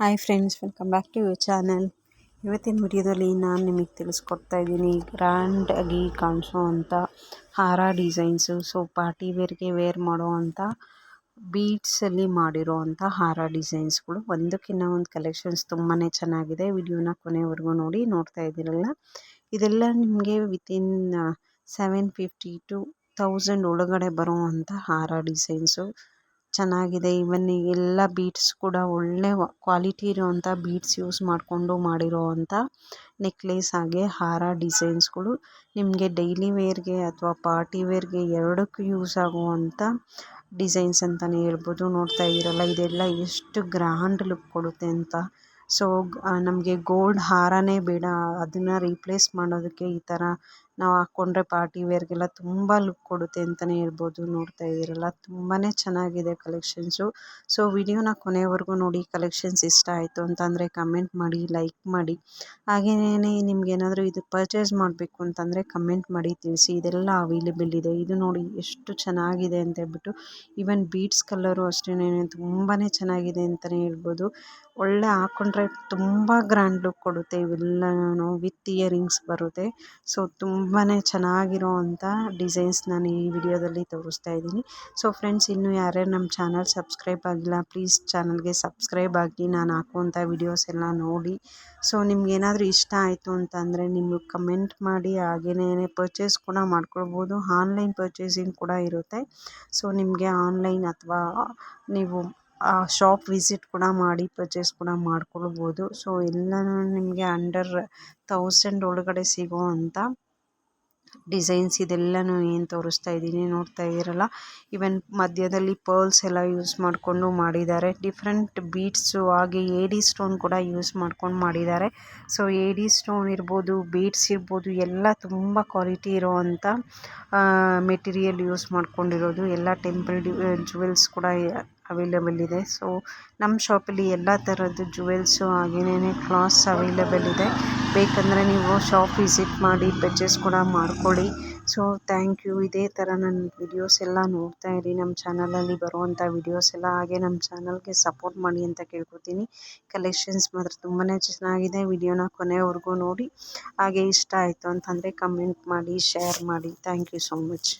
Hi friends, welcome back to your channel. ಇವತ್ತಿನ ವಿಡಿಯೋದಲ್ಲಿ ನಾನು ನಿಮಗೆ ತಿಳಿಸ್ಕೊಡ್ತಾ ಇದ್ದೀನಿ ಗ್ರ್ಯಾಂಡಾಗಿ ಕಾಣಿಸೋವಂಥ ಹಾರ designs. So party wear wear ಮಾಡೋ ಅಂಥ ಬೀಡ್ಸಲ್ಲಿ ಮಾಡಿರೋ ಅಂಥ ಹಾರ ಡಿಸೈನ್ಸ್ಗಳು. ಒಂದಕ್ಕಿಂತ ಒಂದು ಕಲೆಕ್ಷನ್ಸ್ ತುಂಬಾ ಚೆನ್ನಾಗಿದೆ. ವಿಡಿಯೋನ ಕೊನೆವರೆಗೂ ನೋಡ್ತಾ ಇದ್ದೀರಲ್ಲ, ಇದೆಲ್ಲ ನಿಮಗೆ ವಿತಿನ್ 750 to 1000 ಒಳಗಡೆ ಬರುವಂಥ ಹಾರ ಡಿಸೈನ್ಸು. ಚೆನ್ನಾಗಿದೆ. ಇವನ್ ಎಲ್ಲ ಬೀಡ್ಸ್ ಕೂಡ ಒಳ್ಳೆ ಕ್ವಾಲಿಟಿ ಇರೋವಂಥ ಬೀಡ್ಸ್ ಯೂಸ್ ಮಾಡಿಕೊಂಡು ಮಾಡಿರೋವಂಥ ನೆಕ್ಲೇಸ್ ಹಾಗೆ ಹಾರ ಡಿಸೈನ್ಸ್ಗಳು ನಿಮಗೆ ಡೈಲಿ ವೇರ್ಗೆ ಅಥವಾ ಪಾರ್ಟಿ ವೇರ್ಗೆ ಎರಡಕ್ಕೂ ಯೂಸ್ ಆಗುವಂಥ ಡಿಸೈನ್ಸ್ ಅಂತಲೇ ಹೇಳ್ಬೋದು. ನೋಡ್ತಾ ಇದ್ದೀರಲ್ಲ, ಇದೆಲ್ಲ ಎಷ್ಟು ಗ್ರ್ಯಾಂಡ್ ಲುಕ್ ಕೊಡುತ್ತೆ ಅಂತ. ಸೊ ನಮಗೆ ಗೋಲ್ಡ್ ಹಾರನೇ ಬೇಡ, ಅದನ್ನು ರೀಪ್ಲೇಸ್ ಮಾಡೋದಕ್ಕೆ ಈ ಥರ ನಾವು ಹಾಕ್ಕೊಂಡ್ರೆ ಪಾರ್ಟಿ ವೇರ್ಗೆಲ್ಲ ತುಂಬ ಲುಕ್ ಕೊಡುತ್ತೆ ಅಂತಲೇ ಹೇಳ್ಬೋದು. ನೋಡ್ತಾ ಇದ್ದೀರಲ್ಲ, ತುಂಬಾ ಚೆನ್ನಾಗಿದೆ ಕಲೆಕ್ಷನ್ಸು. ಸೊ ವಿಡಿಯೋನ ಕೊನೆವರೆಗೂ ನೋಡಿ. ಕಲೆಕ್ಷನ್ಸ್ ಇಷ್ಟ ಆಯಿತು ಅಂತಂದರೆ ಕಮೆಂಟ್ ಮಾಡಿ, ಲೈಕ್ ಮಾಡಿ. ಹಾಗೆಯೇ ನಿಮ್ಗೇನಾದರೂ ಇದು ಪರ್ಚೇಸ್ ಮಾಡಬೇಕು ಅಂತಂದರೆ ಕಮೆಂಟ್ ಮಾಡಿ ತಿಳಿಸಿ. ಇದೆಲ್ಲ ಅವೈಲೇಬಲ್ ಇದೆ. ಇದು ನೋಡಿ ಎಷ್ಟು ಚೆನ್ನಾಗಿದೆ ಅಂತ ಹೇಳ್ಬಿಟ್ಟು. ಈವನ್ ಬೀಡ್ಸ್ ಕಲರು ಅಷ್ಟೇ ತುಂಬಾ ಚೆನ್ನಾಗಿದೆ ಅಂತಲೇ ಹೇಳ್ಬೋದು. ಒಳ್ಳೆ ಹಾಕ್ಕೊಂಡ್ರೆ ತುಂಬ ಗ್ರ್ಯಾಂಡ್ ಲುಕ್ ಕೊಡುತ್ತೆ. ಇವೆಲ್ಲನೂ ವಿತ್ ಇಯರಿಂಗ್ಸ್ ಬರುತ್ತೆ. ಸೊ ತುಂಬಾ ಚೆನ್ನಾಗಿರೋ ಅಂಥ ಡಿಸೈನ್ಸ್ ನಾನು ಈ ವಿಡಿಯೋದಲ್ಲಿ ತೋರಿಸ್ತಾ ಇದ್ದೀನಿ. ಸೊ ಫ್ರೆಂಡ್ಸ್, ಇನ್ನೂ ಯಾರ್ಯಾರು ನಮ್ಮ ಚಾನಲ್ ಸಬ್ಸ್ಕ್ರೈಬ್ ಆಗಿಲ್ಲ, ಪ್ಲೀಸ್ ಚಾನಲ್ಗೆ ಸಬ್ಸ್ಕ್ರೈಬ್ ಆಗಿ ನಾನು ಹಾಕುವಂಥ ವಿಡಿಯೋಸ್ ಎಲ್ಲ ನೋಡಿ. ಸೊ ನಿಮ್ಗೇನಾದರೂ ಇಷ್ಟ ಆಯಿತು ಅಂತಂದರೆ ನೀವು ಕಮೆಂಟ್ ಮಾಡಿ. ಹಾಗೆಯೇ ಪರ್ಚೇಸ್ ಕೂಡ ಮಾಡ್ಕೊಳ್ಬೋದು. ಆನ್ಲೈನ್ ಪರ್ಚೇಸಿಂಗ್ ಕೂಡ ಇರುತ್ತೆ. ಸೊ ನಿಮಗೆ ಆನ್ಲೈನ್ ಅಥವಾ ನೀವು ಶಾಪ್ ವಿಸಿಟ್ ಕೂಡ ಮಾಡಿ ಪರ್ಚೇಸ್ ಕೂಡ ಮಾಡ್ಕೊಳ್ಬೋದು. ಸೊ ಎಲ್ಲನೂ ನಿಮಗೆ ಅಂಡರ್ 1000 ಒಳಗಡೆ ಸಿಗೋ ಅಂಥ ಡಿಸೈನ್ಸ್ ಇದೆಲ್ಲನೂ ಏನು ತೋರಿಸ್ತಾ ಇದ್ದೀನಿ. ನೋಡ್ತಾ ಇದ್ದೀರಲ್ಲ, ಈವನ್ ಮಧ್ಯದಲ್ಲಿ ಪರ್ಲ್ಸ್ ಎಲ್ಲ ಯೂಸ್ ಮಾಡಿಕೊಂಡು ಮಾಡಿದ್ದಾರೆ. ಡಿಫ್ರೆಂಟ್ ಬೀಡ್ಸು ಹಾಗೆ ಏಡಿ ಸ್ಟೋನ್ ಕೂಡ ಯೂಸ್ ಮಾಡ್ಕೊಂಡು ಮಾಡಿದ್ದಾರೆ. ಸೊ ಏಡಿ ಸ್ಟೋನ್ ಇರ್ಬೋದು, ಬೀಡ್ಸ್ ಇರ್ಬೋದು, ಎಲ್ಲ ತುಂಬ ಕ್ವಾಲಿಟಿ ಇರೋವಂಥ ಮೆಟೀರಿಯಲ್ ಯೂಸ್ ಮಾಡ್ಕೊಂಡಿರೋದು. ಎಲ್ಲ ಟೆಂಪಲ್ ಜುವೆಲ್ಸ್ ಕೂಡ ಅವೈಲೇಬಲ್ ಇದೆ. ಸೊ ನಮ್ಮ ಶಾಪಲ್ಲಿ ಎಲ್ಲ ಥರದ್ದು ಜುವೆಲ್ಸು ಹಾಗೆಯೇ ಕ್ಲಾತ್ಸ್ ಅವೈಲೇಬಲ್ ಇದೆ. ಬೇಕಂದರೆ ನೀವು ಶಾಪ್ ವಿಸಿಟ್ ಮಾಡಿ ಪರ್ಚೇಸ್ ಕೂಡ ಮಾಡ್ಕೊಳ್ಳಿ. So thank you. ಇದೇ ಥರ ನನ್ನ ವಿಡಿಯೋಸ್ ಎಲ್ಲ ನೋಡ್ತಾ ಇರಿ. ನಮ್ಮ ಚಾನಲಲ್ಲಿ ಬರುವಂಥ ವಿಡಿಯೋಸ್ ಎಲ್ಲ. ಹಾಗೆ ನಮ್ಮ ಚಾನಲ್ಗೆ ಸಪೋರ್ಟ್ ಮಾಡಿ ಅಂತ ಕೇಳ್ಕೊತೀನಿ. ಕಲೆಕ್ಷನ್ಸ್ ಮಾತ್ರ ತುಂಬಾ ಚೆನ್ನಾಗಿದೆ. ವಿಡಿಯೋನ ಕೊನೆವರೆಗೂ ನೋಡಿ. ಹಾಗೆ ಇಷ್ಟ ಆಯಿತು ಅಂತಂದರೆ ಕಮೆಂಟ್ ಮಾಡಿ, ಶೇರ್ ಮಾಡಿ. Thank you so much.